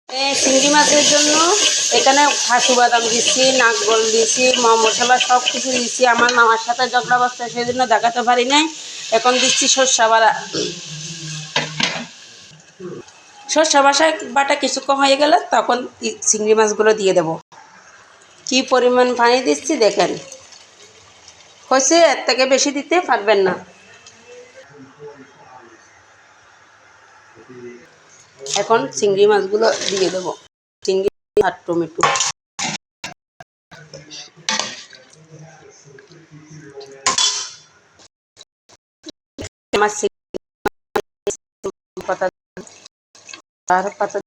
চিংড়ি মাছের জন্য এখানে কাজু বাদাম দিচ্ছি, নাকগোল দিচ্ছি, মশলা সব কিছু দিচ্ছি। আমার মামার সাথে ঝগড়া বাস্তা, সেজন্য দেখাতে পারি নাই। এখন দিচ্ছি সর্ষে বাটা। সর্ষে বাটা কিছুক্ষণ হয়ে গেলে তখন চিংড়ি মাছগুলো দিয়ে দেব। কি পরিমাণ পানি দিচ্ছি দেখেন, হয়েছে, এর থেকে বেশি দিতে পারবেন না। এখন চিংড়ি মাছগুলো দিয়ে দেব, চিংড়ি আর টমেটো। আমার পাতা